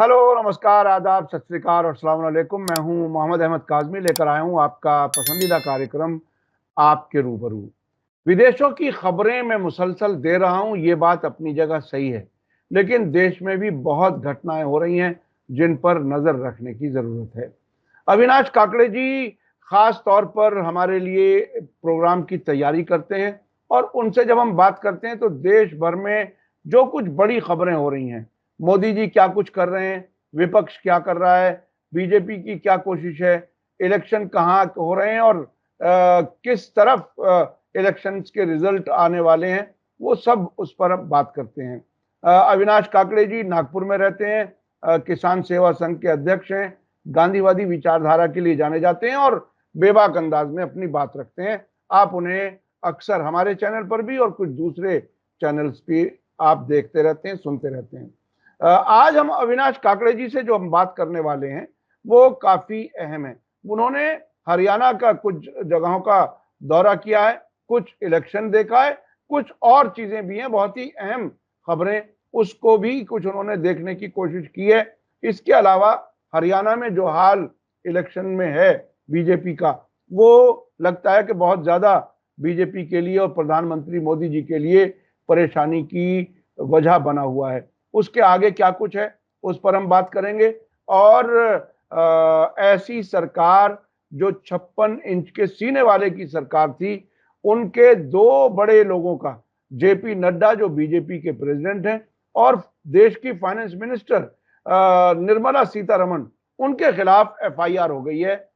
Hello, नमस्कार, आदाब, सत श्री अकाल और अस्सलाम वालेकुम। मैं हूं मोहम्मद अहमद काज़मी, लेकर आया हूं आपका पसंदीदा कार्यक्रम आपके रूबरू। विदेशों की खबरें मैं मुसलसल दे रहा हूं, ये बात अपनी जगह सही है, लेकिन देश में भी बहुत घटनाएं हो रही हैं जिन पर नजर रखने की जरूरत है। अविनाश काकड़े जी खास तौर पर हमारे लिए प्रोग्राम की तैयारी करते हैं और उनसे जब हम बात करते हैं तो देश भर में जो कुछ बड़ी खबरें हो रही हैं, मोदी जी क्या कुछ कर रहे हैं, विपक्ष क्या कर रहा है, बीजेपी की क्या कोशिश है, इलेक्शन कहाँ हो रहे हैं और किस तरफ इलेक्शंस के रिजल्ट आने वाले हैं, वो सब उस पर अब बात करते हैं। अविनाश काकड़े जी नागपुर में रहते हैं, किसान सेवा संघ के अध्यक्ष हैं, गांधीवादी विचारधारा के लिए जाने जाते हैं और बेबाक अंदाज में अपनी बात रखते हैं। आप उन्हें अक्सर हमारे चैनल पर भी और कुछ दूसरे चैनल्स भी आप देखते रहते हैं, सुनते रहते हैं। आज हम अविनाश काकड़े जी से जो हम बात करने वाले हैं वो काफी अहम है। उन्होंने हरियाणा का कुछ जगहों का दौरा किया है, कुछ इलेक्शन देखा है, कुछ और चीजें भी हैं, बहुत ही अहम खबरें, उसको भी कुछ उन्होंने देखने की कोशिश की है। इसके अलावा हरियाणा में जो हाल इलेक्शन में है बीजेपी का, वो लगता है कि बहुत ज्यादा बीजेपी के लिए और प्रधानमंत्री मोदी जी के लिए परेशानी की वजह बना हुआ है। उसके आगे क्या कुछ है उस पर हम बात करेंगे। और ऐसी सरकार जो 56 इंच के सीने वाले की सरकार थी, उनके दो बड़े लोगों का, जेपी नड्डा जो बीजेपी के प्रेसिडेंट हैं और देश की फाइनेंस मिनिस्टर निर्मला सीतारमण, उनके खिलाफ एफआईआर हो गई है।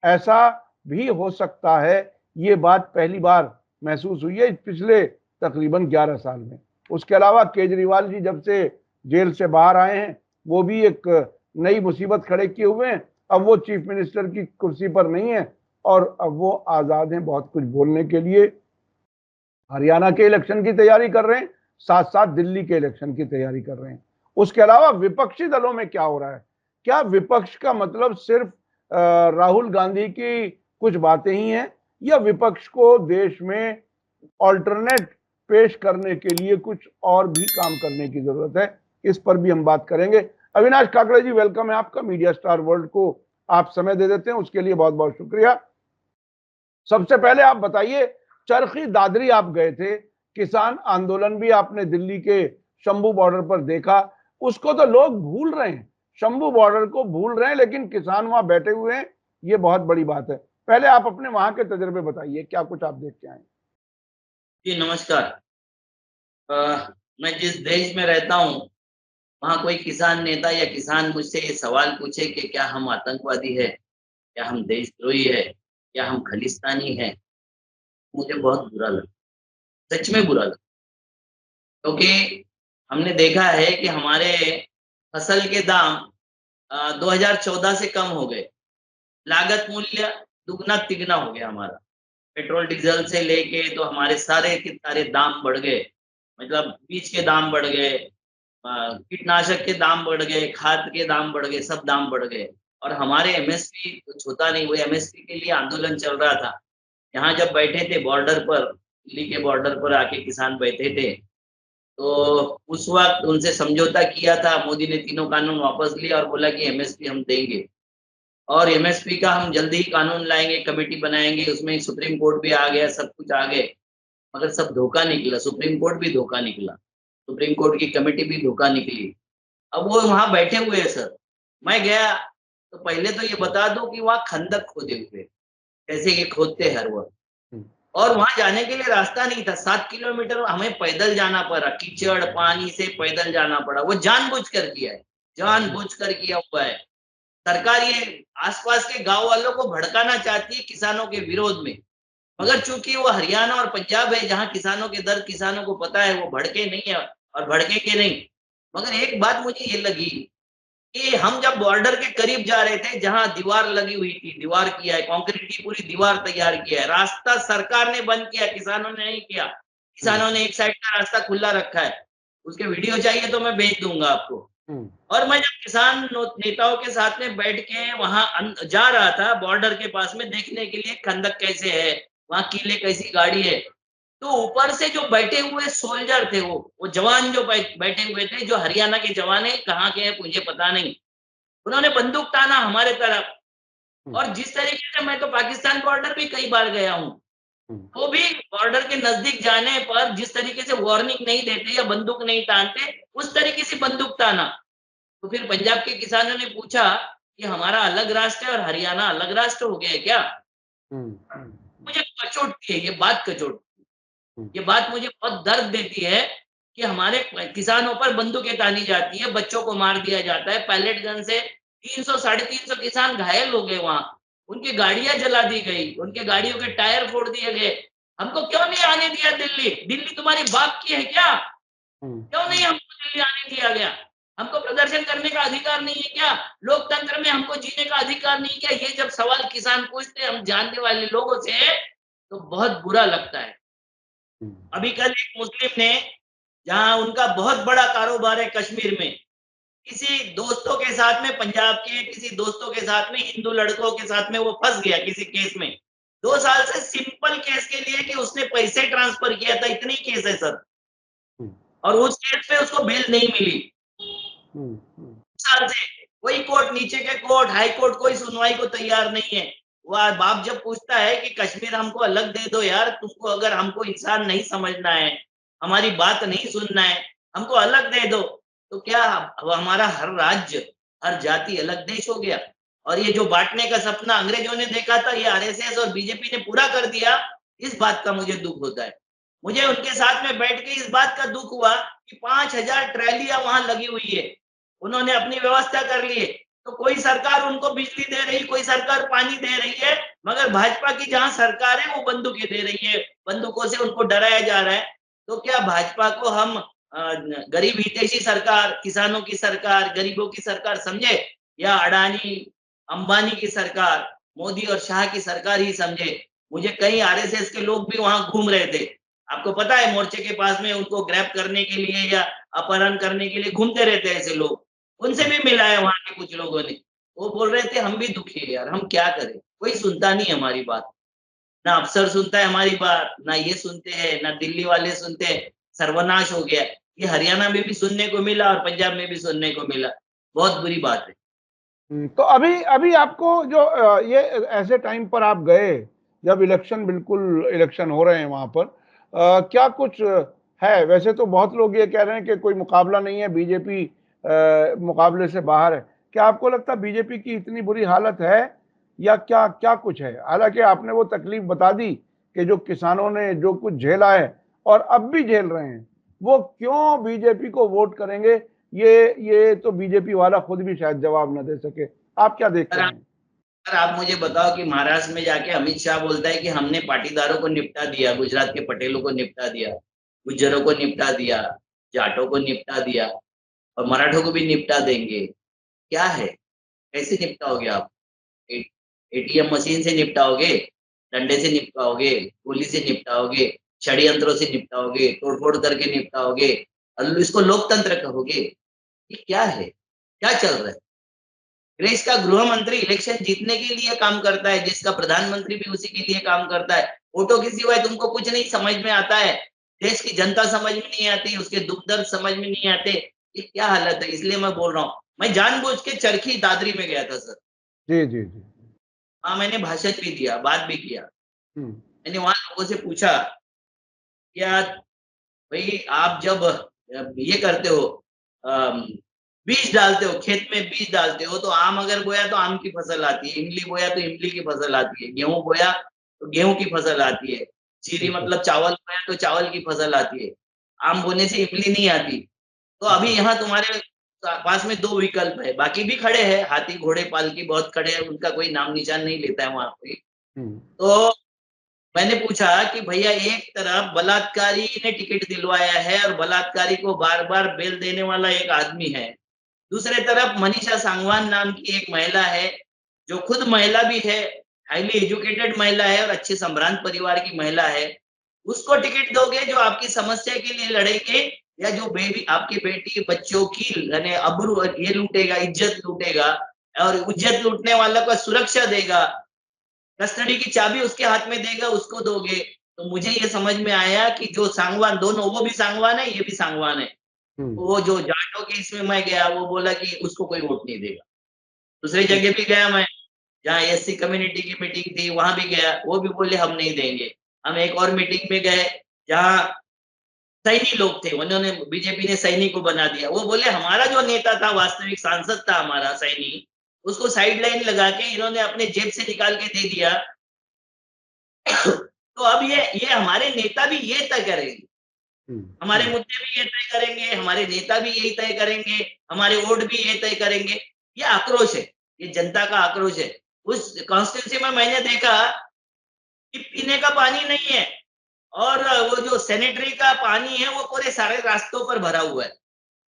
ऐसा भी हो सकता है, ये बात पहली बार महसूस हुई है पिछले तकरीबन 11 साल में। उसके अलावा केजरीवाल जी जब से जेल से बाहर आए हैं, वो भी एक नई मुसीबत खड़े किए हुए हैं। अब वो चीफ मिनिस्टर की कुर्सी पर नहीं है और अब वो आजाद हैं बहुत कुछ बोलने के लिए। हरियाणा के इलेक्शन की तैयारी कर रहे हैं, साथ साथ दिल्ली के इलेक्शन की तैयारी कर रहे हैं। उसके अलावा विपक्षी दलों में क्या हो रहा है, क्या विपक्ष का मतलब सिर्फ राहुल गांधी की कुछ बातें ही हैं, या विपक्ष को देश में ऑल्टरनेट पेश करने के लिए कुछ और भी काम करने की जरूरत है। इस पर भी हम बात करेंगे। अविनाश काकड़े जी, वेलकम है आपका मीडिया स्टार वर्ल्ड को। आप समय दे देते हैं उसके लिए बहुत बहुत शुक्रिया। सबसे पहले आप बताइए, चरखी दादरी आप गए थे, किसान आंदोलन भी आपने दिल्ली के शंभू बॉर्डर पर देखा। उसको तो लोग भूल रहे हैं, शंभू बॉर्डर को भूल रहे हैं, लेकिन किसान वहां बैठे हुए हैं, ये बहुत बड़ी बात है। पहले आप अपने वहां के तजुर्बे बताइए, क्या कुछ आप देख के आए। जी नमस्कार। मैं जिस देश में रहता हूँ वहाँ कोई किसान नेता या किसान मुझसे ये सवाल पूछे कि क्या हम आतंकवादी है, क्या हम देशद्रोही है, क्या हम खालिस्तानी है, मुझे बहुत बुरा लगा। सच में बुरा लगा, क्योंकि हमने देखा है कि हमारे फसल के दाम 2014 से कम हो गए। लागत मूल्य दुगना तिगना हो गया हमारा। पेट्रोल डीजल से लेके तो हमारे सारे के सारे दाम बढ़ गए। मतलब बीज के दाम बढ़ गए, कीटनाशक के दाम बढ़ गए, खाद के दाम बढ़ गए, सब दाम बढ़ गए। और हमारे एमएसपी कुछ होता नहीं, वो एमएसपी के लिए आंदोलन चल रहा था। यहाँ जब बैठे थे बॉर्डर पर, दिल्ली के बॉर्डर पर आके किसान बैठे थे, तो उस वक्त उनसे समझौता किया था। मोदी ने तीनों कानून वापस लिए और बोला कि एमएसपी हम देंगे और एमएसपी का हम जल्दी ही कानून लाएंगे, कमेटी बनाएंगे, उसमें सुप्रीम कोर्ट भी आ गया, सब कुछ आ गए। मगर सब धोखा निकला, सुप्रीम कोर्ट भी धोखा निकला, सुप्रीम कोर्ट की कमेटी भी धोखा निकली। अब वो वहाँ बैठे हुए हैं सर। मैं गया तो पहले तो ये बता दूं कि वहाँ खंदक खोदे हुए, जैसे ये खोदते हर वक्त। और वहाँ जाने के लिए रास्ता नहीं था, 7 किलोमीटर हमें पैदल जाना पड़ा, कीचड़ पानी से पैदल जाना पड़ा। वो जानबूझ कर किया है, जानबूझ कर किया हुआ है। सरकार ये आसपास के गांव वालों को भड़काना चाहती है किसानों के विरोध में, मगर चूंकि वो हरियाणा और पंजाब है जहां किसानों के दर्द किसानों को पता है, वो भड़के नहीं है और भड़केंगे नहीं। मगर एक बात मुझे ये लगी कि हम जब बॉर्डर के करीब जा रहे थे, जहां दीवार लगी हुई थी, दीवार किया है, कंक्रीट की पूरी दीवार तैयार किया है, रास्ता सरकार ने बंद किया, किसानों ने नहीं किया। किसानों ने एक साइड का रास्ता खुला रखा है। उसके वीडियो चाहिए तो मैं भेज दूंगा आपको। और मैं जब किसान नेताओं के साथ में बैठ के वहां जा रहा था बॉर्डर के पास में, देखने के लिए खंदक कैसे है, वहां कीले कैसी गाड़ी है, तो ऊपर से जो बैठे हुए सोल्जर थे, वो जवान जो बैठे हुए थे, जो हरियाणा के जवान है, कहाँ के हैं मुझे पता नहीं, उन्होंने बंदूक ताना हमारे तरफ। हम्म, और जिस तरीके से, मैं तो पाकिस्तान बॉर्डर भी कई बार गया हूँ, हम्म, वो भी बॉर्डर के नजदीक जाने पर जिस तरीके से वार्निंग नहीं देते या बंदूक नहीं तानते, उस तरीके से बंदूक ताना। तो फिर पंजाब के किसानों ने पूछा कि हमारा अलग राष्ट्र है और हरियाणा अलग राष्ट्र हो गया है क्या? हम्म, मुझे कचोटती है ये बात, कचोटती हम्म, है। ये बात मुझे बहुत दर्द देती है कि हमारे किसानों पर बंदूकें तानी जाती है, बच्चों को मार दिया जाता है पैलेट गन से। 300 साढ़े 300 किसान घायल हो गए वहां, उनकी गाड़ियां जला दी गई, उनके गाड़ियों के टायर फोड़ दिए गए। हमको क्यों नहीं आने दिया दिल्ली? दिल्ली तुम्हारी बाप की है क्या? हम्म, क्यों नहीं हमको दिल्ली आने दिया गया? हमको प्रदर्शन करने का अधिकार नहीं है क्या? लोकतंत्र में हमको जीने का अधिकार नहीं है क्या? ये जब सवाल किसान पूछते हैं हम जानने वाले लोगों से, तो बहुत बुरा लगता है। हम्म, अभी कल एक मुस्लिम ने, जहां उनका बहुत बड़ा कारोबार है कश्मीर में, किसी दोस्तों के साथ में, पंजाब के किसी दोस्तों के साथ में, हिंदू लड़कों के साथ में वो फंस गया किसी केस में। 2 साल से सिंपल केस के लिए कि उसने पैसे ट्रांसफर किया था, इतनी केस है सर। हम्म, और उस केस पे उसको बेल नहीं मिली। हम्म, हम्म, साल से कोई कोर्ट, नीचे के कोर्ट, हाई कोर्ट कोई सुनवाई को तैयार नहीं है। वह बाप जब पूछता है कि कश्मीर हमको अलग दे दो यार, तुमको अगर हमको इंसान नहीं समझना है, हमारी बात नहीं सुनना है, हमको अलग दे दो, तो क्या अब हमारा हर राज्य, हर जाति अलग देश हो गया? और ये जो बांटने का सपना अंग्रेजों ने देखा था, ये आरएसएस और बीजेपी ने पूरा कर दिया। इस बात का मुझे दुख होता है। मुझे उनके साथ में बैठ के इस बात का दुख हुआ कि 5,000 ट्रैलियां वहां लगी हुई है, उन्होंने अपनी व्यवस्था कर ली है। तो कोई सरकार उनको बिजली दे रही, कोई सरकार पानी दे रही है, मगर भाजपा की जहां सरकार है वो बंदूकें दे रही है, बंदूकों से उनको डराया जा रहा है। तो क्या भाजपा को हम गरीब हितैषी सरकार, किसानों की सरकार, गरीबों की सरकार समझे, या अडानी अंबानी की सरकार, मोदी और शाह की सरकार ही समझे? मुझे कई आरएसएस के लोग भी वहां घूम रहे थे, आपको पता है, मोर्चे के पास में उनको ग्रैब करने के लिए या अपहरण करने के लिए घूमते रहते हैं ऐसे लोग। उनसे हम्म, भी मिला है वहाँ के कुछ लोगों ने। वो बोल रहे थे हम भी दुखी है यार, हम क्या करें? कोई सुनता नहीं हमारी बात। ना अफ़सर सुनता है हमारी बात, ना ये सुनते हैं, ना दिल्ली वाले सुनते हैं। सर्वनाश हो गया। ये हरियाणा में भी सुनने को मिला और पंजाब में भी सुनने को मिला। बहुत बुरी बात है। तो अभी अभी आपको जो ये ऐसे टाइम पर आप गए जब इलेक्शन, बिल्कुल इलेक्शन हो रहे हैं वहां पर, क्या कुछ है? वैसे तो बहुत लोग ये कह रहे हैं कि कोई मुकाबला नहीं है, बीजेपी मुकाबले से बाहर है। क्या आपको लगता है बीजेपी की इतनी बुरी हालत है, या क्या क्या कुछ है? हालांकि आपने वो तकलीफ बता दी कि जो किसानों ने जो कुछ झेला है और अब भी झेल रहे हैं, वो क्यों बीजेपी को वोट करेंगे, ये तो बीजेपी वाला खुद भी शायद जवाब न दे सके। आप क्या देखते सर आप हैं? सर आप मुझे बताओ कि महाराष्ट्र में जाके अमित शाह बोलता है कि हमने पाटीदारों को निपटा दिया, गुजरात के पटेलों को निपटा दिया, गुज्जरों को निपटा दिया, जाटों को निपटा दिया और मराठों को भी निपटा देंगे। क्या है? कैसे निपटाओगे आप? ए एटीएम मशीन से निपटाओगे, डंडे से निपटाओगे, गोली से निपटाओगे, षड्यंत्रों से निपटाओगे, तोड़-फोड़ करके निपटाओगे और इसको लोकतंत्र कहोगे? ये क्या है? क्या चल रहा है? देश का गृह मंत्री इलेक्शन जीतने के लिए काम करता है, देश का प्रधानमंत्री भी उसी के लिए काम करता है। वोटों के सिवाय तुमको कुछ नहीं समझ में आता है। देश की जनता समझ में नहीं आती, उसके दुख-दर्द समझ में नहीं आते। ये क्या हालत है? इसलिए मैं बोल रहा हूँ। मैं जानबूझ के चरखी दादरी में गया था सर। जी, जी, जी। वहाँ मैंने भाषण भी दिया, बात भी किया। हुँ, मैंने वहाँ लोगों से पूछा, क्या भई आप जब ये करते हो, अम, बीज डालते हो, खेत में बीज डालते हो, तो आम अगर बोया तो आम की फसल आती है, इमली बोया तो इमली की फसल आती है, गेहूँ बोया तो गेहूँ की फसल आती है, जीरी बिल्कुल, मतलब चावल बोया तो चावल की फसल आती है। आम बोने से इमली नहीं आती। तो अभी बिल्कुल। यहाँ तुम्हारे पास में 2 विकल्प है, बाकी भी खड़े हैं, हाथी, घोड़े, पालकी बहुत खड़े हैं, उनका कोई नाम निशान नहीं लेता है वहाँ पे। हुँ, तो मैंने पूछा कि भैया, एक तरफ बलात्कारी ने टिकट दिलवाया है और बलात्कारी को बार-बार बेल देने वाला एक आदमी है। दूसरे तरफ मनीषा सांगवान नाम की एक महिला है, जो खुद महिला भी है, हाइली एजुकेटेड महिला है और अच्छे संभ्रांत परिवार की महिला है। उसको टिकट दोगे जो आपकी समस्या के लिए लड़ेंगे, या जो बेबी आपकी बेटी बच्चों की यानी अब्रू ये लूटेगा, इज्जत लूटेगा और इज्जत लूटने वालों को सुरक्षा देगा, कस्टडी की चाबी उसके हाथ में देगा, उसको दोगे? तो मुझे ये समझ में आया कि जो सांगवान दोनों, वो भी सांगवान है, ये भी सांगवान है। वो जो जाटों के इसमें मैं गया, वो बोला कि उसको कोई वोट नहीं देगा। दूसरी जगह भी गया मैं, जहाँ एससी कम्युनिटी की मीटिंग थी, वहां भी गया, वो भी बोले हम नहीं देंगे। हम एक और मीटिंग में गए, जहाँ सैनी लोग थे, उन्होंने, बीजेपी ने सैनी को बना दिया। वो बोले हमारा जो नेता था, वास्तविक सांसद था हमारा सैनी, उसको साइड लाइन लगा के इन्होंने अपने जेब से निकाल के दे दिया। तो अब ये हमारे नेता भी ये तय करेंगे, हमारे मुद्दे भी ये तय करेंगे, हमारे नेता भी यही तय करेंगे, हमारे वोट भी ये तय करेंगे। ये आक्रोश है, ये जनता का आक्रोश है। उस कॉन्स्टिट्यूंसी में मैंने देखा कि पीने का पानी नहीं है, और वो जो सैनिटरी का पानी है, वो पूरे सारे रास्तों पर भरा हुआ है।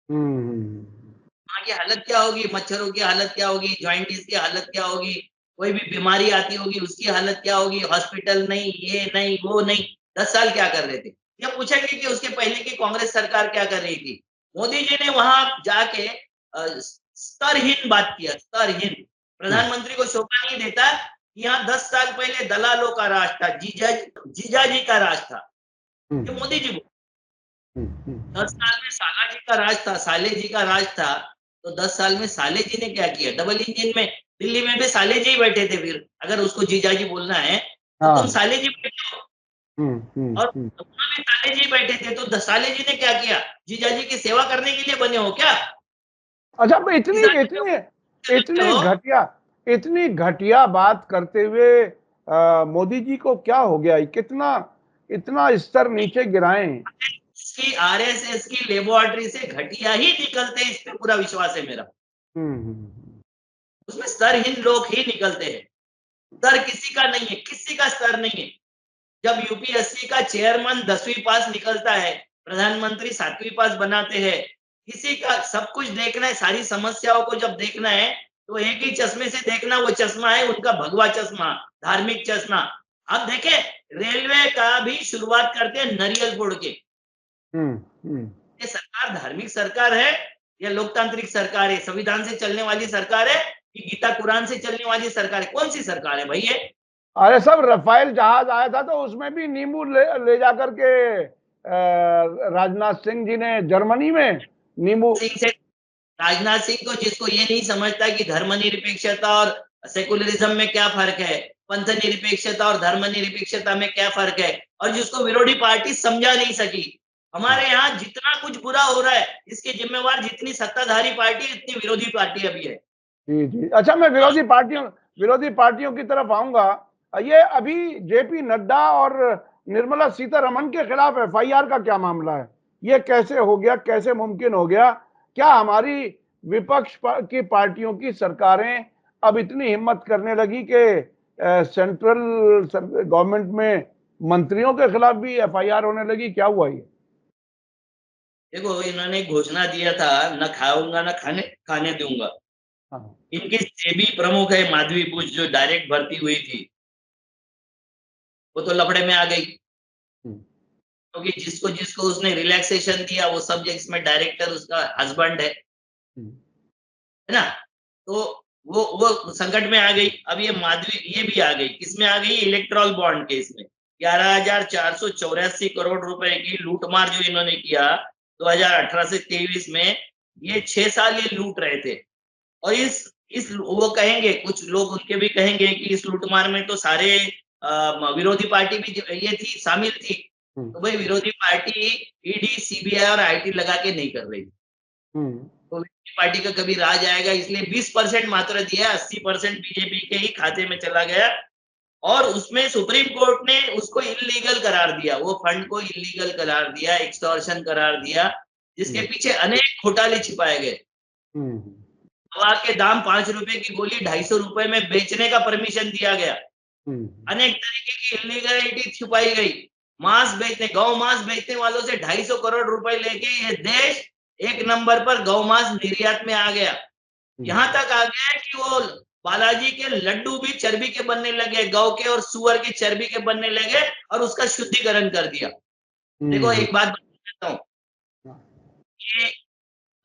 वहाँ की हालत क्या होगी, मच्छरों की हालत क्या होगी, जॉइंटिस की हालत क्या होगी, कोई भी बीमारी आती होगी उसकी हालत क्या होगी, हॉस्पिटल नहीं, ये नहीं, वो नहीं। 10 साल क्या कर रहे थे? ये पूछेंगे कि उसके पहले की कांग्रेस सरकार क्या कर रही थी? मोदी जी ने वहां जाके स्तरहीन बात किया, स्तरहीन। प्रधानमंत्री को शोभा नहीं देता कि यहाँ 10 साल पहले दलालों का राज था, जीजाजी का राज था। ये मोदी जी बोले। 10 साल में साला जी का राज था, साले जी का राज था। तो 10 साल में साले जी ने क्या किया? डबल इंजन में दिल्ली में भी साले जी ही बैठे थे। फिर अगर उसको जीजाजी बोलना है, तो तुम साले जी बैठे हो, और वहां भी साले जी बैठे थे। तो साले जी ने क्या किया? जीजाजी की सेवा करने के लिए बने हो क्या? अच्छा, इतनी किसान के इतनी ऊपर इतनी हो। घटिया इतनी घटिया बात करते हुए मोदी जी को क्या हो गया? कितना इतना स्तर नीचे गिराए। इसकी आरएसएस की लेबोरेटरी से घटिया ही निकलते हैं, इस पे पूरा विश्वास है मेरा। उसमें स्तरहीन लोग ही निकलते हैं। स्तर किसी का नहीं है, किसी का स्तर नहीं है। जब यूपीएससी का चेयरमैन 10वीं पास निकलता है, प्रधानमंत्री 7वीं पास बनाते हैं, किसी का सब कुछ देखना है, सारी समस्याओं को जब देखना है, तो एक ही चश्मे से देखना। वो चश्मा है उनका भगवा चश्मा, धार्मिक चश्मा। अब देखें, रेलवे का भी शुरुआत करते हैं नारियल फोड़ के। ये सरकार धार्मिक सरकार है या लोकतांत्रिक सरकार है? संविधान से चलने वाली सरकार है कि गीता कुरान से चलने वाली सरकार है? कौन सी सरकार है भाई ये? अरे, सब रफाइल जहाज आया था तो उसमें भी नींबू ले जाकर के राजनाथ सिंह जी ने जर्मनी में नींबू। सिंह से राजनाथ सिंह को, जिसको ये नहीं समझता कि धर्मनिरपेक्षता और सेकुलरिज्म में क्या फर्क है, पंथ निरपेक्षता और धर्म निरपेक्षता में क्या फर्क है, और जिसको विरोधी पार्टी समझा नहीं सकी। हमारे यहाँ जितना कुछ बुरा हो रहा है, इसके जिम्मेवार जितनी सत्ताधारी पार्टी, इतनी विरोधी पार्टी अभी है। जी जी। अच्छा, मैं विरोधी पार्टियों की तरफ आऊंगा। ये अभी जेपी नड्डा और निर्मला सीतारमण के खिलाफ एफआईआर का क्या मामला है? ये कैसे हो गया, कैसे मुमकिन हो गया? क्या हमारी विपक्ष की पार्टियों की सरकारें अब इतनी हिम्मत करने लगी कि सेंट्रल गवर्नमेंट में मंत्रियों के खिलाफ भी एफआईआर होने लगी? क्या हुआ ये? देखो, इन्होंने घोषणा दिया था, न खाऊंगा न खाने दूंगा। हाँ। इनकी सेबी प्रमुख है माधवी बुश, जो डायरेक्ट भर्ती हुई थी, वो तो लफड़े में आ गई, क्योंकि जिसको जिसको उसने रिलैक्सेशन दिया, वो सब्जेक्ट्स में डायरेक्टर उसका हस्बैंड है ना? तो वो संकट में आ गई। अब ये माधवी ये भी आ गई, किसमें आ गई? इलेक्ट्रॉल बॉन्ड केस में। 11,484 करोड़ रुपए की लूटमार जो इन्होंने किया 2018 से 23 में, ये 6 साल ये लूट रहे थे। और इस वो कहेंगे, कुछ लोग उनके भी कहेंगे कि इस लूटमार में तो सारे विरोधी पार्टी भी ये थी, शामिल थी। तो भाई, विरोधी पार्टी ईडी, सीबीआई और आईटी लगा के नहीं कर रही। तो विरोधी पार्टी का कभी राज आएगा, इसलिए 20% मात्र दिया, 80% बीजेपी के ही खाते में चला गया। और उसमें सुप्रीम कोर्ट ने उसको इल्लीगल करार दिया, वो फंड को इल्लीगल करार दिया, एक्सटॉर्शन करार दिया, जिसके पीछे अनेक घोटाले छिपाए गए। दवा के दाम 5 रुपए की गोली 250 रुपए में बेचने का परमिशन दिया गया। अनेक तरीके की इलीगलिटी छुपाई गई। मांस बेचने, गौ मांस बेचने वालों से 250 करोड़ रुपए लेके ये देश एक नंबर पर गौ मांस निर्यात में आ गया। यहाँ तक आ गया कि वो बालाजी के लड्डू भी चर्बी के बनने लगे, गौ के और सुअर की चर्बी के बनने लगे, और उसका शुद्धिकरण कर दिया। देखो, एक बात बताता हूँ, ये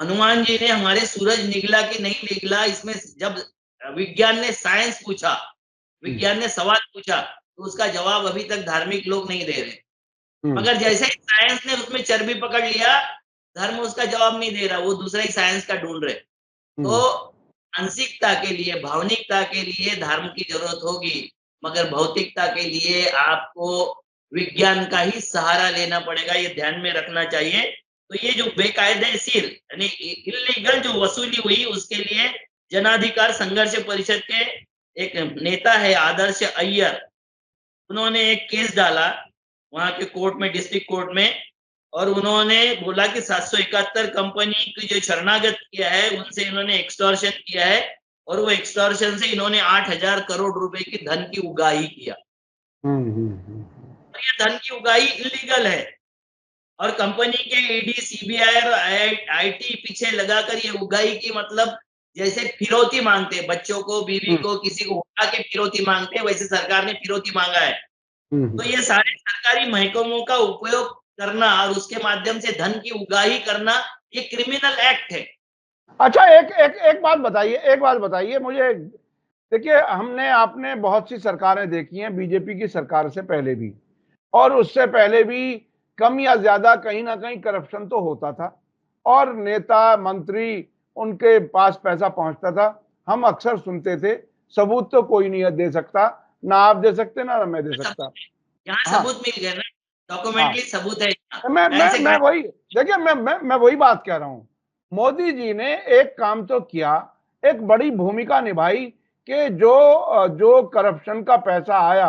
हनुमान जी ने हमारे सूरज निकला कि नहीं निकला, इसमें जब विज्ञान ने साइंस पूछा, विज्ञान ने सवाल पूछा, तो उसका जवाब अभी तक धार्मिक लोग नहीं दे रहे। हम्म, मगर जैसे ही साइंस ने उसमें चर्बी पकड़ लिया, धर्म उसका जवाब नहीं दे रहा, वो दूसरा ही साइंस का ढूंढ रहे। हम्म, तो मानसिकता के लिए, भावनिकता के लिए धर्म की जरूरत होगी, मगर भौतिकता के लिए आपको विज्ञान का ही सहारा लेना पड़ेगा, ये ध्यान में रखना चाहिए। तो ये जो बेकायदेशीर यानी इल्लीगल जो वसूली हुई, उसके लिए जनाधिकार संघर्ष परिषद के एक नेता है आदर्श अय्यर, उन्होंने एक केस डाला वहां के कोर्ट में, डिस्ट्रिक्ट कोर्ट में, और उन्होंने बोला कि 771 कंपनी की जो शरणागत किया है, उनसे इन्होंने एक्सटॉर्शन किया है, और वो एक्सटॉर्शन से इन्होंने 8,000 करोड़ रुपए की धन की उगाही किया। और ये धन की उगाही इलीगल है, और कंपनी के ईडी, सीबीआई और आईटी पीछे लगाकर ये उगाही की, मतलब जैसे फिरौती मांगते हैं, बच्चों को, बीवी हम्म, को, किसी को उठा के फिरौती मांगते हैं, वैसे सरकार ने फिरौती मांगा है। हम्म। तो ये सारे सरकारी महकमों का उपयोग करना और उसके माध्यम से धन की उगाही करना, ये क्रिमिनल एक्ट है। अच्छा, एक एक एक बात बताइए, एक बात बताइए मुझे। देखिए, हमने आपने बहुत सी सरकारें देखी हैं, बीजेपी की सरकार से पहले भी, और उससे पहले भी कम या ज्यादा कहीं ना कहीं करप्शन तो होता था, और नेता मंत्री उनके पास पैसा पहुंचता था। हम अक्सर सुनते थे, सबूत तो कोई नहीं दे सकता, ना आप दे सकते ना मैं दे सकता। सबूत है, यहाँ हाँ, सबूत मिल गया ना, हाँ। डॉक्यूमेंटली सबूत है यहाँ। तो मैं मैं ऐसे मैं खड़े वही, देखिए, मैं वही बात कह रहा हूं। मोदी जी ने एक काम तो किया, एक बड़ी भूमिका निभाई कि जो करप्शन का पैसा आया,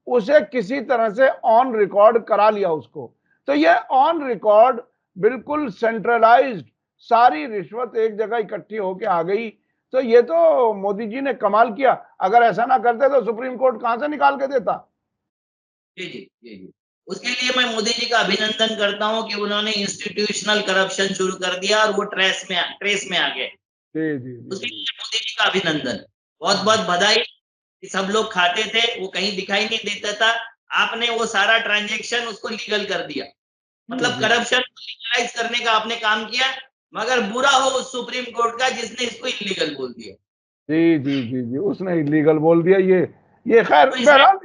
उसे किसी तरह से ऑन रिकॉर्ड करा लिया उसको। तो ये ऑन रिकॉर्ड, बिल्कुल सेंट्रलाइज्ड, सारी रिश्वत एक जगह इकट्ठी होके आ गई। तो ये तो मोदी जी ने कमाल किया। अगर ऐसा ना करते तो सुप्रीम कोर्ट कहां से निकाल के देता। जी, जी, जी, जी। उसके लिए मैं मोदी जी का अभिनंदन करता हूँ कि उन्होंने इंस्टीट्यूशनल करप्शन शुरू कर दिया और वो ट्रेस में आ गए। जी, जी, जी, उसके जी। लिए मोदी जी का अभिनंदन, हाँ। बहुत-बहुत बधाई कि सब लोग खाते थे, वो कहीं दिखाई नहीं देता था। आपने वो सारा ट्रांज़ैक्शन उसको लीगल कर दिया। जी, मतलब जी, करप्शन को लीगलाइज़ करने का आपने काम किया, मगर बुरा हो उस सुप्रीम कोर्ट का जिसने इसको इल्लीगल बोल दिया। जी, जी, जी, जी, उसने इलीगल बोल दिया ये खैर तो इसलिए बहरहाल।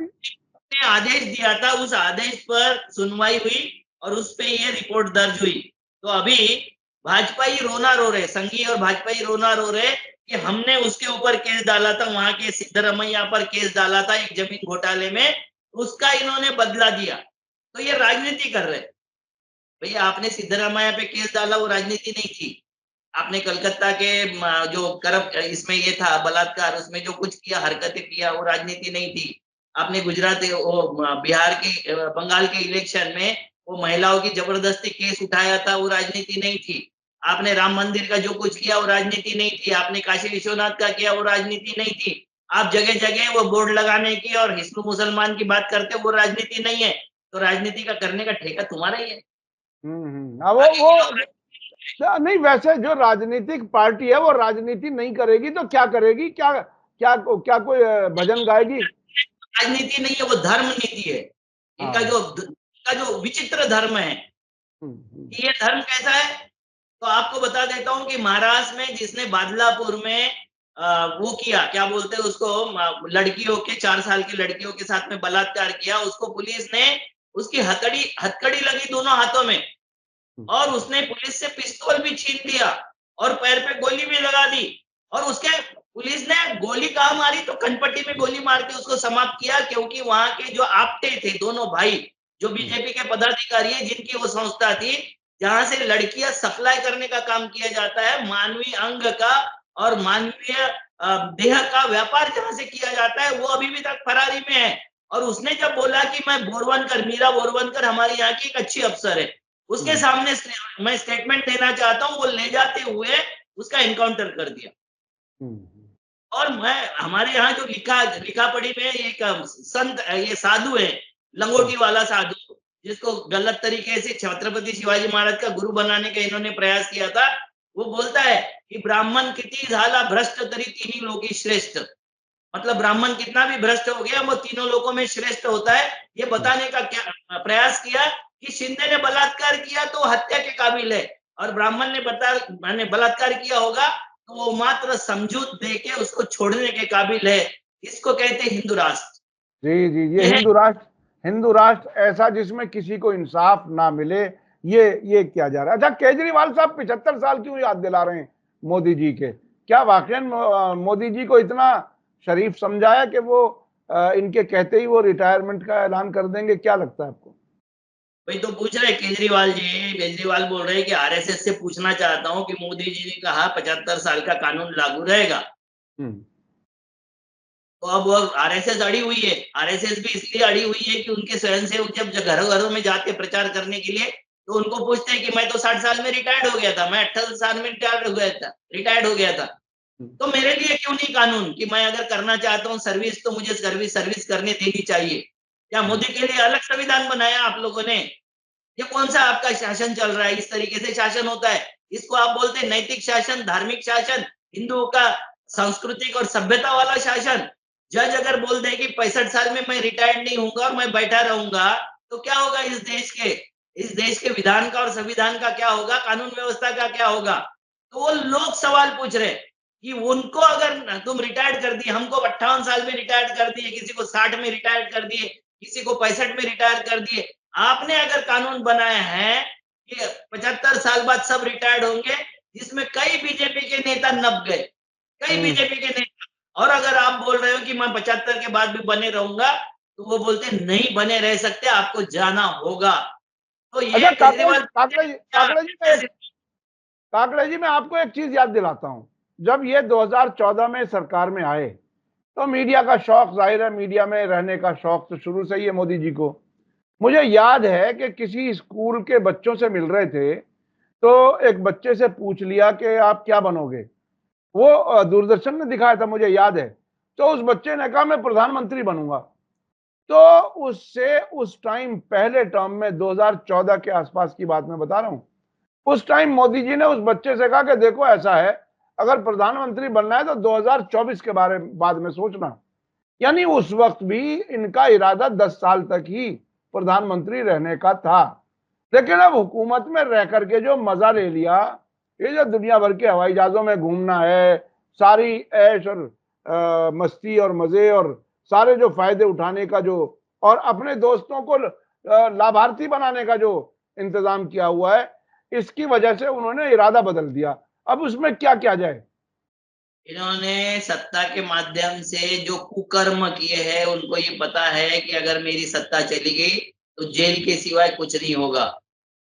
ने आदेश दिया था, उस आदेश पर सुनवाई हुई और उस पे ये रिपोर्ट दर्ज हुई। तो अभी भाजपा ही रोना रो रहे, संघी और भाजपा ही रोना रो रहे कि हमने उसके ऊपर केस डाला था, वहां के सिद्धरमैया पर केस डाला था एक जमीन घोटाले में, उसका इन्होंने बदला दिया। तो ये राजनीति कर रहे। भैया, आपने सिद्धरमैया पे केस डाला, वो राजनीति नहीं थी। आपने कलकत्ता के जो करप्ट इसमें ये था बलात्कार, उसमें जो कुछ किया, हरकतें किया, वो राजनीति नहीं थी। आपने गुजरात बिहार के बंगाल के इलेक्शन में वो महिलाओं की जबरदस्ती केस उठाया था, वो राजनीति नहीं थी। आपने राम मंदिर का जो कुछ किया, वो राजनीति नहीं थी। आपने काशी विश्वनाथ का किया, वो राजनीति नहीं थी। आप जगह-जगह वो बोर्ड लगाने की और हिंदू मुसलमान की बात करते हो, वो राजनीति नहीं है। तो राजनीति का करने का ठेका तुम्हारा ही है। हाँ, बाकी के लोग नहीं, वैसे जो राजनीतिक पार्टी है वो राजनीति नहीं करेगी तो क्या करेगी? क्या क्या क्या कोई भजन गाएगी? राजनीति नहीं है, वो धर्म नीति है। हाँ। इनका जो विचित्र धर्म है, हम्म, हम्म, कि ये धर्म कैसा है? तो आपको बता देता हूँ कि महाराष्ट्र में जिसने बादलापुर में वो किया, क्या बोलते हैं उसको, लड़कियों के 4 साल की लड़कियों के साथ में बलात्कार किया, उसको पुलिस ने उसकी हथकड़ी लगी दोनों हाथों में, हम्म, और उसने पुलिस से पिस्तौल भी छीन लिया और पैर पे गोली भी लगा दी, और उसके पुलिस ने गोली कहाँ मारी, तो कनपट्टी में गोली मार के उसको समाप्त किया, क्योंकि वहां के जो आपटे थे दोनों भाई, जो हम्म, बीजेपी के पदाधिकारी है, जिनकी वो संस्था थी जहां से लड़कियां सप्लाई करने का काम किया जाता है, मानवीय अंग का और मानवीय देह का व्यापार जहां से किया जाता है, वो अभी भी तक फरारी में है। और उसने जब बोला कि मैं बोरवनकर, मीरा बोरवनकर हमारे यहाँ की एक अच्छी अफसर है, उसके हम्म, सामने मैं स्टेटमेंट देना चाहता हूँ, वो ले जाते हुए उसका एनकाउंटर कर दिया। हम्म, और मैं हमारे यहाँ जो लिखा पढ़ी में एक संत ये साधु है, हम्म, लंगोटी वाला साधु, जिसको गलत तरीके से छत्रपति शिवाजी महाराज का गुरु बनाने का इन्होंने प्रयास किया था, वो बोलता है कि ब्राह्मण किती झाला भ्रष्ट तरी तीनही लोकी श्रेष्ठ। मतलब ब्राह्मण कितना भी भ्रष्ट हो गया, वो तीनों लोगों में श्रेष्ठ होता है। ये हम्म, बताने का क्या प्रयास किया कि शिंदे ने बलात्कार किया तो हत्या के काबिल है, और ब्राह्मण ने मैंने बलात्कार किया होगा तो वो मात्र समझूत दे के उसको छोड़ने के काबिल है। इसको कहते हैं हिंदू राष्ट्र। जी, जी, ये ये है। हिंदू राष्ट्र ऐसा जिसमें किसी को इंसाफ ना मिले, ये किया जा रहा है। अच्छा, केजरीवाल साहब 75 साल क्यों याद दिला रहे हैं मोदी जी के? क्या वाक़ई मोदी जी को इतना शरीफ समझा है कि वो इनके कहते ही वो रिटायरमेंट का ऐलान कर देंगे? क्या लगता है आपको? वही तो पूछ रहे केजरीवाल जी। केजरीवाल बोल रहे हैं कि आरएसएस से पूछना चाहता हूँ कि मोदी जी ने कहा 75 साल का कानून लागू रहेगा। हुँ, तो अब वो आरएसएस अड़ी हुई है। आरएसएस भी इसलिए अड़ी हुई है कि उनके स्वयंसेवक जब घरों-घरों में जाते प्रचार करने के लिए, तो उनको पूछते हैं कि मैं तो 60 साल में रिटायर्ड हो गया था, मैं 28 साल में रिटायर्ड हो गया था। हुँ, तो मेरे लिए क्यों नहीं कानून कि मैं अगर करना चाहता हूँ सर्विस तो मुझे सर्विस करने देनी चाहिए। क्या हुँ, मोदी के लिए अलग संविधान बनाया आप लोगों ने? ये कौन-सा आपका शासन चल रहा है? इस तरीके से शासन होता है। इसको आप बोलते हैं नैतिक शासन, धार्मिक शासन, हिंदुओं का सांस्कृतिक और सभ्यता वाला शासन। जज अगर बोल दे कि 65 साल में मैं रिटायर्ड नहीं होऊँगा और मैं बैठा रहूँगा, तो क्या होगा इस देश के? इस देश के विधान का और संविधान का क्या होगा? कानून व्यवस्था का क्या होगा? तो वो लोग सवाल पूछ रहे हैं कि उनको अगर तुम रिटायर्ड कर दिए, हमको 58 साल में रिटायर्ड कर दिए, किसी को 60 में रिटायर्ड कर दिए, किसी को 65 में रिटायर कर दिए। आपने अगर कानून बनाया है कि 75 साल बाद सब रिटायर्ड होंगे, जिसमें कई बीजेपी के नेता नप गए, कई हुँ। बीजेपी के नेता। और अगर आप बोल रहे हो कि मैं 75 के बाद भी बने रहूँगा, तो वो बोलते हैं नहीं बने रह सकते, आपको जाना होगा। तो ये अच्छा, केजरीवाल काकड़े जी, मैं आपको एक चीज़ याद दिलाता हूँ। जब ये 2014 में सरकार में आए, तो मीडिया का शौक, ज़ाहिर है मीडिया में रहने का शौक तो शुरू से ही है मोदी जी को। मुझे याद है कि किसी स्कूल के बच्चों से मिल रहे थे, तो एक बच्चे से पूछ लिया कि आप क्या बनोगे? वो दूरदर्शन में दिखाया था, मुझे याद है। तो उस बच्चे ने कहा मैं प्रधानमंत्री बनूँगा। तो उससे उस टाइम पहले टर्म में 2014 के आसपास की बात मैं बता रहा हूँ। उस टाइम मोदी जी ने उस बच्चे से कहा कि देखो ऐसा है, अगर प्रधानमंत्री बनना है तो 2024 के बाद में सोचना। यानी उस वक्त भी इनका इरादा 10 साल तक ही प्रधानमंत्री रहने का था। लेकिन अब हुकूमत में रह करके जो मजा ले लिया, ये जो दुनिया भर के हवाई जहाजों में घूमना है, सारी ऐश और मस्ती और मजे और सारे जो फायदे उठाने का जो, और अपने दोस्तों को लाभार्थी बनाने का जो इंतजाम किया हुआ है, इसकी वजह से उन्होंने इरादा बदल दिया। अब उसमें क्या किया जाए? इन्होंने सत्ता के माध्यम से जो कुकर्म किए हैं, उनको ये पता है कि अगर मेरी सत्ता चली गई, तो जेल के सिवाय कुछ नहीं होगा।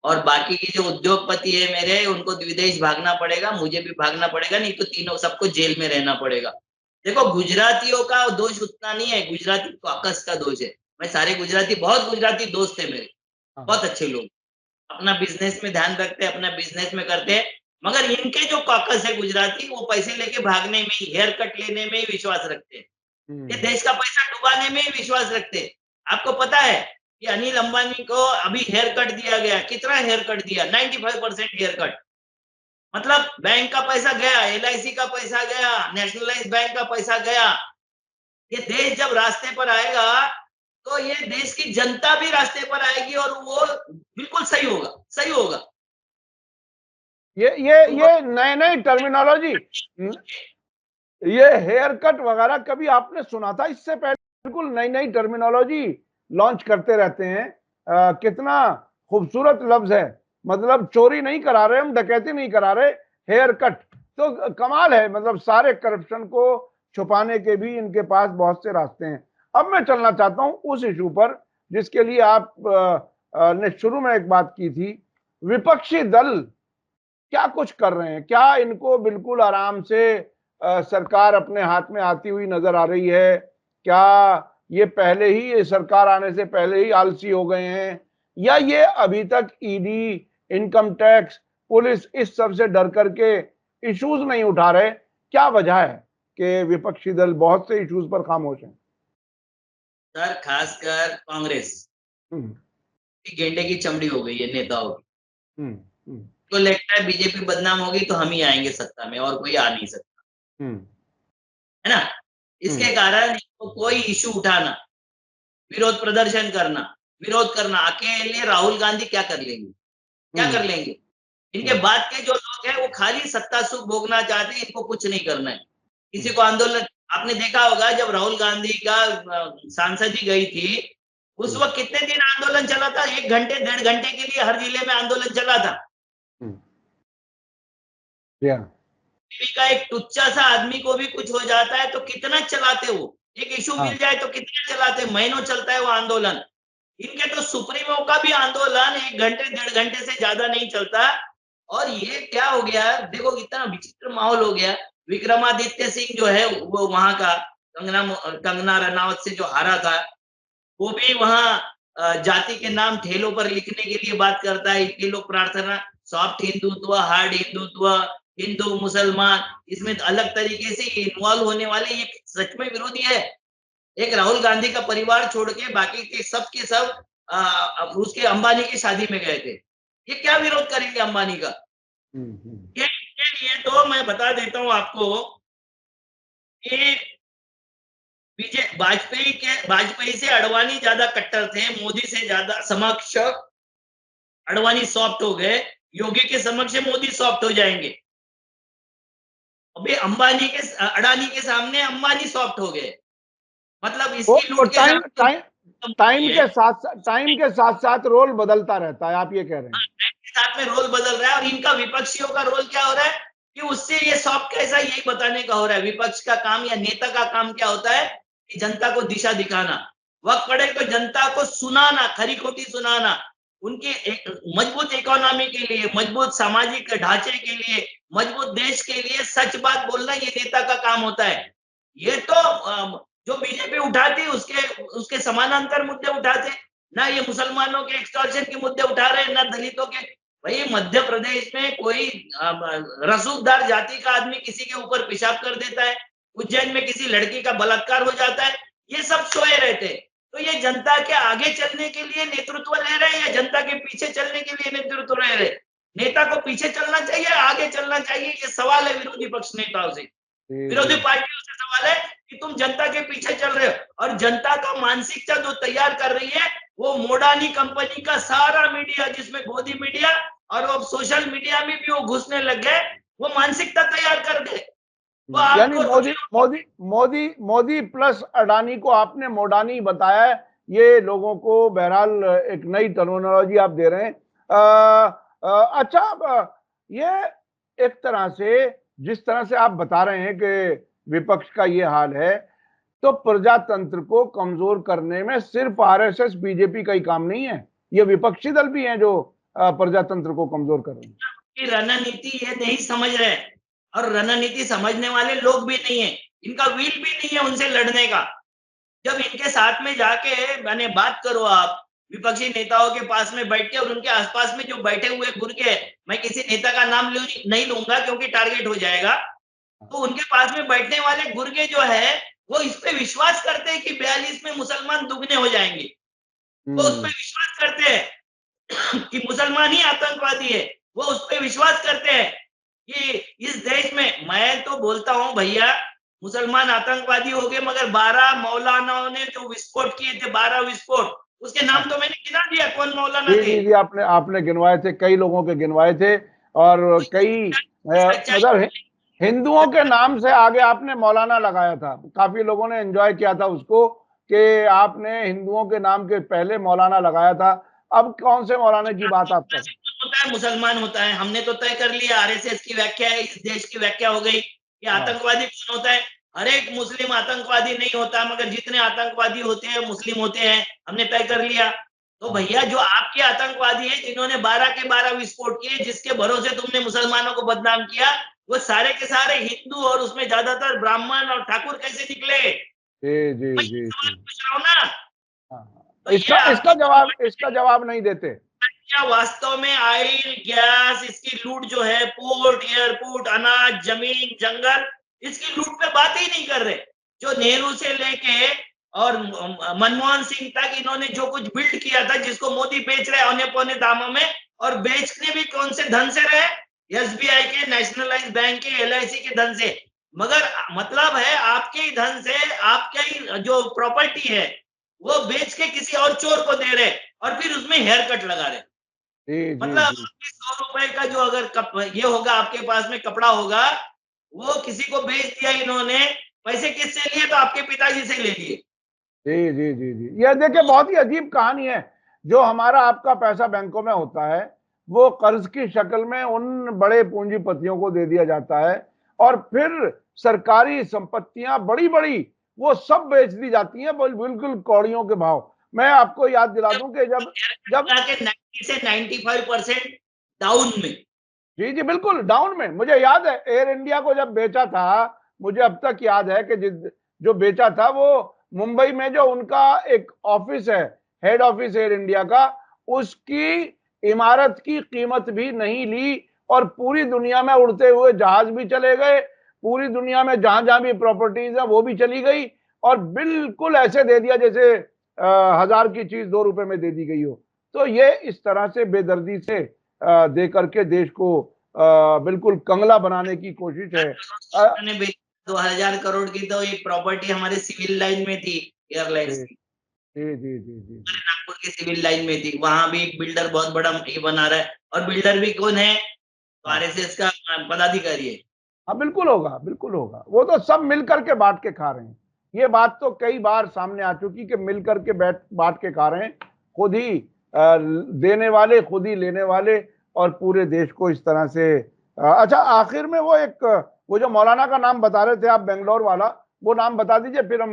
और बाकी के जो उद्योगपति है मेरे, उनको विदेश भागना पड़ेगा, मुझे भी भागना पड़ेगा, नहीं तो तीनों सबको जेल में रहना पड़ेगा। देखो गुजरातियों का दोष उतना नहीं है, गुजराती कॉकस का दोष है। मैं सारे गुजराती बहुत गुजराती दोस्त है मेरे, हाँ। बहुत अच्छे लोग। अपना बिज़नेस में ध्यान रखते हैं, अपना बिज़नेस में करते हैं। मगर इनके जो कॉकस है गुजराती, वो पैसे लेके भागने में ही, हेयर कट लेने में ही विश्वास रखते हैं। ये हम्म। देश का पैसा डुबाने में ही विश्वास रखते हैं। आपको पता है कि अनिल अंबानी को अभी हेयर कट दिया गया, कितना हेयर कट दिया? 95% हेयर कट। मतलब बैंक का पैसा गया, एलआईसी का पैसा गया, नेशनलाइज्ड बैंक का पैसा गया। ये देश जब रास्ते पर आएगा, तो ये देश की जनता भी रास्ते पर आएगी और वो बिल्कुल सही होगा, सही होगा। तुमको ये नए नई टर्मिनोलॉजी, ये हेयर कट वगैरह कभी आपने सुना था इससे पहले? बिल्कुल नई नई टर्मिनोलॉजी लॉन्च करते रहते हैं। कितना खूबसूरत लफ्ज है। मतलब चोरी नहीं करा रहे हम, डकैती नहीं करा रहे, हेयर कट। तो कमाल है, मतलब सारे करप्शन को छुपाने के भी इनके पास बहुत से रास्ते हैं। अब मैं चलना चाहता हूं उस इशू पर जिसके लिए आप ने शुरू में एक बात की थी। विपक्षी दल क्या कुछ कर रहे हैं? क्या इनको बिल्कुल आराम से सरकार अपने हाथ में आती हुई नजर आ रही है? क्या ये पहले ही, ये सरकार आने से पहले ही आलसी हो गए हैं, या ये अभी तक ईडी, इनकम टैक्स, पुलिस इस सब से डर करके इश्यूज नहीं उठा रहे? क्या वजह है कि विपक्षी दल बहुत से इश्यूज पर खामोश हैं? सर खासकर कांग्रेस हम्म, की गेंडे की चमड़ी हो गई है नेताओं की। हम्म, हम्म, तो लगता है बीजेपी बदनाम होगी तो हम ही आएँगे सत्ता में और कोई आ नहीं सकता, हम्म, है ना? हम्म, इसके कारण इनको कोई इश्यू उठाना, विरोध प्रदर्शन करना, विरोध करना, अकेले राहुल गांधी क्या कर लेंगे? क्या हम्म, कर लेंगे? इनके हम्म, बाद के जो लोग हैं वो खाली सत्ता सुख भोगना चाहते हैं, इनको कुछ नहीं करना है। किसी को आंदोलन आपने देखा होगा जब राहुल गांधी का सांसद गई थी, उस वक्त कितने दिन आंदोलन चला था? 1 घंटे 1.5 घंटे के लिए हर जिले में आंदोलन चला था। का एक टुच्चा सा आदमी को भी कुछ हो जाता है तो कितना चलाते वो, एक इशू मिल जाए तो कितना चलाते, महीनों चलता है वो आंदोलन। इनके तो सुप्रीमो का भी आंदोलन 1 घंटे 1.5 घंटे से ज्यादा नहीं चलता। और ये क्या हो गया, देखो इतना विचित्र माहौल हो गया। विक्रमादित्य सिंह जो है वो वहां का कंगना रनावत से जो हारा था, वो भी वहां जाति के नाम ठेलों पर लिखने के लिए बात करता है। इनके लोग प्रार्थना सॉफ्ट हिंदुत्व, हार्ड हिंदुत्व, हिंदू मुसलमान, इसमें अलग तरीके से इन्वॉल्व होने वाले ये सच में विरोधी है। एक राहुल गांधी का परिवार छोड़ के बाकी के सब उसके अंबानी की शादी में गए थे। ये क्या विरोध करेंगे अंबानी का? ये इनके लिए तो मैं बता देता हूं आपको कि वाजपेयी से अडवाणी ज्यादा कट्टर थे, मोदी से ज्यादा समक्ष अडवाणी सॉफ्ट हो गए, योगी के समक्ष मोदी सॉफ्ट हो जाएंगे। अभी अडानी के सामने अंबानी सॉफ्ट हो गए। मतलब इसकी लूट के टाइम के साथ साथ रोल बदलता रहता है, आप ये कह रहे हैं? साथ में रोल बदल रहा है। और इनका विपक्षियों का रोल क्या हो रहा है कि उससे ये सॉफ्ट कैसा, यही बताने का हो रहा है। विपक्ष का काम या नेता का काम क्या होता है कि जनता को दिशा दिखाना, वक्त पड़े तो जनता को सुनाना, खरी खोटी सुनाना, उनके मजबूत इकोनॉमी के लिए, मजबूत सामाजिक ढांचे के लिए, मजबूत देश के लिए सच बात बोलना ये नेता का काम होता है। ये तो जो बीजेपी उठाती उसके समानांतर मुद्दे उठाते, ना ये मुसलमानों के एक्सटॉर्शन के मुद्दे उठा रहे, ना दलितों के। भाई मध्य प्रदेश में कोई रसूखदार जाति का आदमी किसी के ऊपर पेशाब कर देता है, उज्जैन में किसी लड़की का बलात्कार हो जाता है, ये सब सोए रहते। तो ये जनता के आगे चलने के लिए नेतृत्व ले रहे हैं या जनता के पीछे चलने के लिए नेतृत्व ले रहे? नेता को पीछे चलना चाहिए, आगे चलना चाहिए, ये सवाल है विरोधी पक्ष नेताओं से, विरोधी पार्टियों से सवाल है कि तुम जनता के पीछे चल रहे हो। और जनता का मानसिकता जो तैयार कर रही है वो मोडानी कंपनी का सारा मीडिया, जिसमें गोदी मीडिया और वो सोशल मीडिया में भी वो घुसने लग गए, वो मानसिकता तैयार कर दे। तो यानी मोदी प्लस अडानी को आपने मोडानी बताया। ये लोगों को बहरहाल एक नई टर्मिनोलॉजी आप दे रहे हैं। अच्छा, ये एक तरह से जिस तरह से आप बता रहे हैं कि विपक्ष का ये हाल है, तो प्रजातंत्र को कमजोर करने में सिर्फ आरएसएस बीजेपी का ही काम नहीं है, ये विपक्षी दल भी हैं जो प्रजातंत्र को कमजोर कर रहे हैं। रणनीति ये नहीं समझ रहे और रणनीति समझने वाले लोग भी नहीं है, इनका विल भी नहीं है उनसे लड़ने का। जब इनके साथ में जाके मैंने बात करो आप विपक्षी नेताओं के पास में बैठ के, और उनके आसपास में जो बैठे हुए गुर्गे, मैं किसी नेता का नाम नहीं लूंगा क्योंकि टारगेट हो जाएगा, तो उनके पास में बैठने वाले गुर्गे जो है वो इस पे विश्वास करते हैं कि 42 में मुसलमान दुगने हो जाएंगे। वो उस पर विश्वास करते हैं कि मुसलमान ही आतंकवादी है, वो उस पर विश्वास करते हैं कि इस देश में, मैं तो बोलता हूं भैया, मुसलमान आतंकवादी हो गए मगर 12 मौलानाओं ने जो विस्फोट किए थे, 12 विस्फोट, उसके नाम तो मैंने गिना दिया कौन मौलाना थे। जी, आपने गिनवाए थे, कई लोगों के गिनवाए थे, और कई मतलब हिंदुओं के नाम से आगे आपने मौलाना लगाया था। काफी लोगों ने एंजॉय किया था उसको कि आपने हिंदुओं के नाम के पहले मौलाना लगाया था। अब कौन से मौलाना की बात आप कर? होता है मुसलमान होता है, हमने तो तय कर लिया, आरएसएस की व्याख्या है, इस देश की व्याख्या हो गई कि आतंकवादी कौन होता है। हर एक मुस्लिम आतंकवादी नहीं होता, मगर जितने आतंकवादी होते हैं मुस्लिम होते हैं, हमने तय कर लिया। तो भैया जो आपके आतंकवादी है जिन्होंने 12 के 12 विस्फोट किए, जिसके भरोसे तुमने मुसलमानों को बदनाम किया, वो सारे के सारे हिंदू और उसमें ज्यादातर ब्राह्मण और ठाकुर कैसे निकले? जी पूछ रहा हूँ ना। तो इसका जवाब नहीं देते। क्या वास्तव में ऑयल, गैस, इसकी लूट जो है, पोर्ट, एयरपोर्ट, अनाज, जमीन, जंगल, इसकी लूट पे बात ही नहीं कर रहे। जो नेहरू से लेके और मनमोहन सिंह तक इन्होंने जो कुछ बिल्ड किया था, जिसको मोदी बेच रहे औने पौने दामों में, और बेचने भी कौन से धन से रहे? एसबीआई के, नेशनलाइज बैंक के, एलआईसी के धन से। मगर मतलब है आपके ही धन से, आपके ही जो प्रॉपर्टी है वो बेच के किसी और चोर को दे रहे और फिर उसमें हेयर कट लगा रहे। मतलब 100 रुपए का जो अगर ये होगा आपके पास में कपड़ा होगा, वो किसी को बेच दिया इन्होंने पैसे किससे लिए? तो आपके पिताजी से ले लिए। जी जी जी जी, यह देखिए बहुत ही अजीब कहानी है। जो हमारा आपका पैसा बैंकों में होता है वो कर्ज की शक्ल में उन बड़े पूंजीपतियों को दे दिया जाता है और फिर सरकारी संपत्तियां बड़ी बड़ी वो सब बेच दी जाती हैं बिल्कुल कौड़ियों के भाव। मैं आपको याद दिला दूं कि जब जब के 90 से 95% डाउन में। जी जी बिल्कुल डाउन में, मुझे याद है एयर इंडिया को जब बेचा था, मुझे अब तक याद है कि जो बेचा था वो मुंबई में जो उनका एक ऑफिस है, हेड ऑफिस एयर इंडिया का, उसकी इमारत की कीमत भी नहीं ली और पूरी दुनिया में उड़ते हुए जहाज भी चले गए, पूरी दुनिया में जहां जहां भी प्रॉपर्टीज है वो भी चली गई और बिल्कुल ऐसे दे दिया जैसे 1000 की चीज 2 रुपए में दे दी गई हो। तो ये इस तरह से बेदर्दी से दे करके देश को बिल्कुल कंगला बनाने की कोशिश है। मैंने 2000 करोड़ की तो एक प्रॉपर्टी हमारे सिविल लाइन में थी, एयरलाइंस जी की, जी जी जी जी जी। नागपुर की सिविल लाइन में थी। वहां भी एक बिल्डर बहुत बड़ा ये बना रहा है, और बिल्डर भी कौन है? तो हाँ आरएसएस का पदाधिकारी है। हाँ बिल्कुल होगा बिल्कुल होगा, वो तो सब मिल करके बांट के खा रहे हैं। ये बात तो कई बार सामने आ चुकी कि मिल करके बैठ बांट के खा रहे हैं, खुद ही देने वाले खुद ही लेने वाले और पूरे देश को इस तरह से अच्छा आखिर में वो एक वो जो मौलाना का नाम बता रहे थे आप बेंगलोर वाला, वो नाम बता दीजिए फिर हम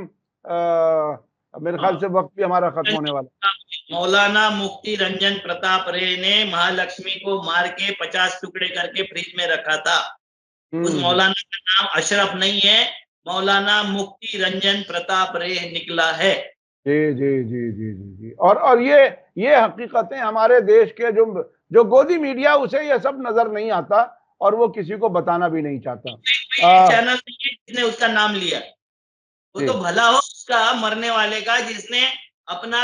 मेरे ख्याल से वक्त भी हमारा खत्म होने वाला। मौलाना मुफ्ती रंजन प्रताप रे ने महालक्ष्मी को मार के 50 टुकड़े करके फ्रिज में रखा था। उस मौलाना का नाम अशरफ नहीं है, मौलाना मुफ्ती रंजन प्रताप रे निकला है। जी जी जी जी जी जी, और ये हकीकतें हमारे देश के जो जो गोदी मीडिया उसे ये सब नजर नहीं आता और वो किसी को बताना भी नहीं चाहता। चैनल नहीं है जिसने उसका नाम लिया। वो जी तो भला हो उसका, मरने वाले का, जिसने अपना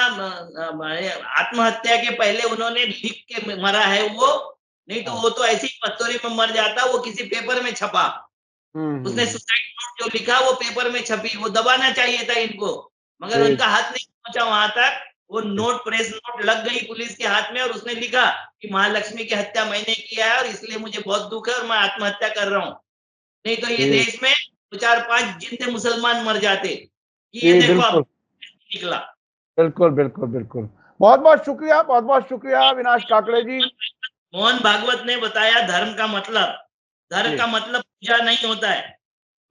आत्महत्या के पहले उन्होंने लिख के मरा है वो। नहीं तो हाँ वो तो ऐसी पत्तोरी में मर जाता, वो किसी पेपर में छपा। उसने हम्म। सुसाइड नोट जो लिखा वो पेपर में छपी, वो दबाना चाहिए था इनको, मगर जी उनका हाथ नहीं पहुंचा वहां तक। वो जी नोट, प्रेस नोट लग गई पुलिस के हाथ में और उसने लिखा कि महालक्ष्मी की हत्या मैंने किया है और इसलिए मुझे बहुत दुख है और मैं आत्महत्या कर रहा हूँ। नहीं तो ये जी देश में 2 4 5 जिंदे मुसलमान मर जाते। ये जी देखो अब बिल्कुल निकला। बिल्कुल बिल्कुल बिल्कुल। बहुत बहुत शुक्रिया अविनाश काकड़े जी। मोहन भागवत ने बताया धर्म का मतलब। धर्म जी का मतलब पूजा नहीं होता है।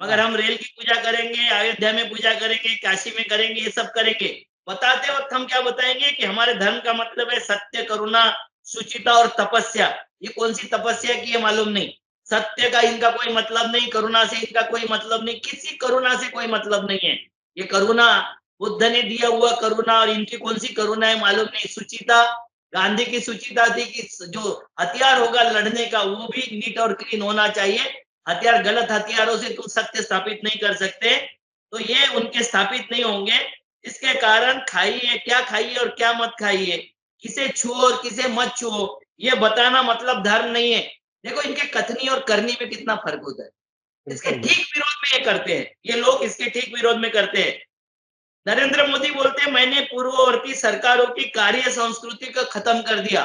मगर हाँ हम रेल की पूजा करेंगे, अयोध्या में पूजा करेंगे, काशी में करेंगे, ये सब करेंगे। बताते वक्त हम क्या बताएंगे कि हमारे धर्म का मतलब है सत्य, करुणा, सुचिता और तपस्या। ये कौन सी तपस्या की है मालूम नहीं। सत्य का इनका कोई मतलब नहीं, करुणा से इनका कोई मतलब नहीं, किसी करुणा से कोई मतलब नहीं है। ये करुणा बुद्ध ने दिया हुआ करुणा, और इनकी कौन सी करुणा है मालूम नहीं। सुचिता, गांधी की सुचिता थी कि जो हथियार होगा लड़ने का वो भी नीट और क्लीन होना चाहिए। हथियार, गलत हथियारों से तुम सत्य स्थापित नहीं कर सकते, तो ये उनके स्थापित नहीं होंगे। इसके कारण खाइए क्या खाइए और क्या मत खाइए, किसे छुओ और किसे मत छुओ, ये बताना मतलब धर्म नहीं है। देखो इनके कथनी और करनी में कितना फर्क होता है। इसके बिल्कुल ठीक बिल्कुल। विरोध में ये करते हैं, ये लोग इसके ठीक विरोध में करते हैं। नरेंद्र मोदी बोलते हैं मैंने पूर्ववर्ती सरकारों की कार्य संस्कृति को खत्म कर दिया।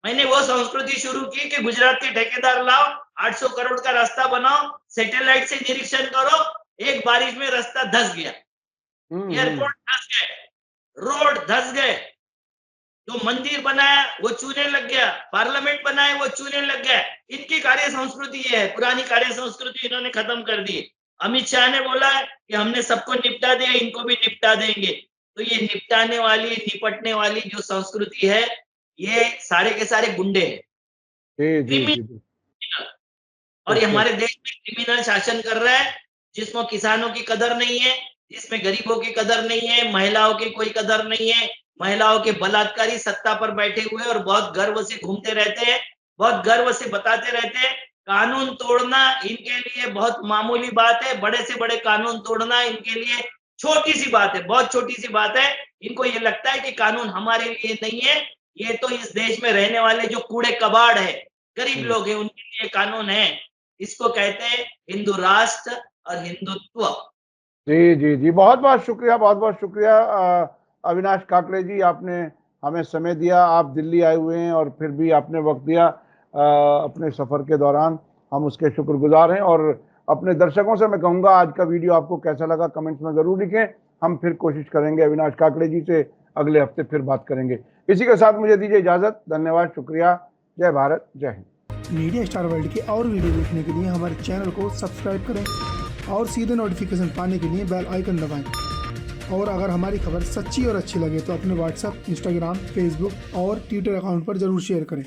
मैंने वो संस्कृति शुरू की कि गुजरात के ठेकेदार लाओ, 800 करोड़ का रास्ता बनाओ, सैटेलाइट से निरीक्षण करो, एक बारिश में रास्ता धस गया, हम्म। एयरपोर्ट धस गए, रोड धस गए, जो मंदिर बनाया वो चूने लग गया, पार्लियामेंट बनाए वो चूने लग गया। इनकी कार्य संस्कृति ये है, पुरानी कार्य संस्कृति इन्होंने खत्म कर दी। अमित शाह ने बोला है कि हमने सबको निपटा दिया, इनको भी निपटा देंगे। तो ये निपटाने वाली, निपटने वाली जो संस्कृति है, ये सारे के सारे गुंडे हैं, जी जी क्रिमिनल। जी बिल्कुल और ये बिल्कुल। हमारे देश में क्रिमिनल शासन कर रहा है, जिसमें किसानों की कदर नहीं है, जिसमें गरीबों की कदर नहीं है, महिलाओं की कोई कदर नहीं है। महिलाओं के बलात्कारी सत्ता पर बैठे हुए और बहुत गर्व से घूमते रहते हैं, बहुत गर्व से बताते रहते हैं। कानून तोड़ना इनके लिए बहुत मामूली बात है, बड़े से बड़े कानून तोड़ना इनके लिए छोटी सी बात है, बहुत छोटी सी बात है। इनको ये लगता है कि कानून हमारे लिए नहीं है, ये तो इस देश में रहने वाले जो कूड़े कबाड़ है, गरीब हम्म। लोग हैं, उनके लिए कानून है। इसको कहते हैं हिंदू राष्ट्र और हिंदुत्व। जी जी जी, बहुत बहुत शुक्रिया अविनाश काकड़े जी, आपने हमें समय दिया। आप दिल्ली आए हुए हैं और फिर भी आपने वक्त दिया अपने सफ़र के दौरान, हम उसके शुक्रगुजार हैं। और अपने दर्शकों से मैं कहूँगा आज का वीडियो आपको कैसा लगा कमेंट्स में ज़रूर लिखें। हम फिर कोशिश करेंगे अविनाश काकड़े जी से अगले हफ्ते फिर बात करेंगे। इसी के साथ मुझे दीजिए इजाज़त। धन्यवाद, शुक्रिया। जय भारत, जय हिंद। मीडिया स्टार वर्ल्ड के और वीडियो देखने के लिए हमारे चैनल को सब्सक्राइब करें और सीधे नोटिफिकेशन पाने के लिए बेल आइकन दबाएं। और अगर हमारी खबर सच्ची और अच्छी लगे तो अपने व्हाट्सएप, इंस्टाग्राम, फेसबुक और ट्विटर अकाउंट पर ज़रूर शेयर करें।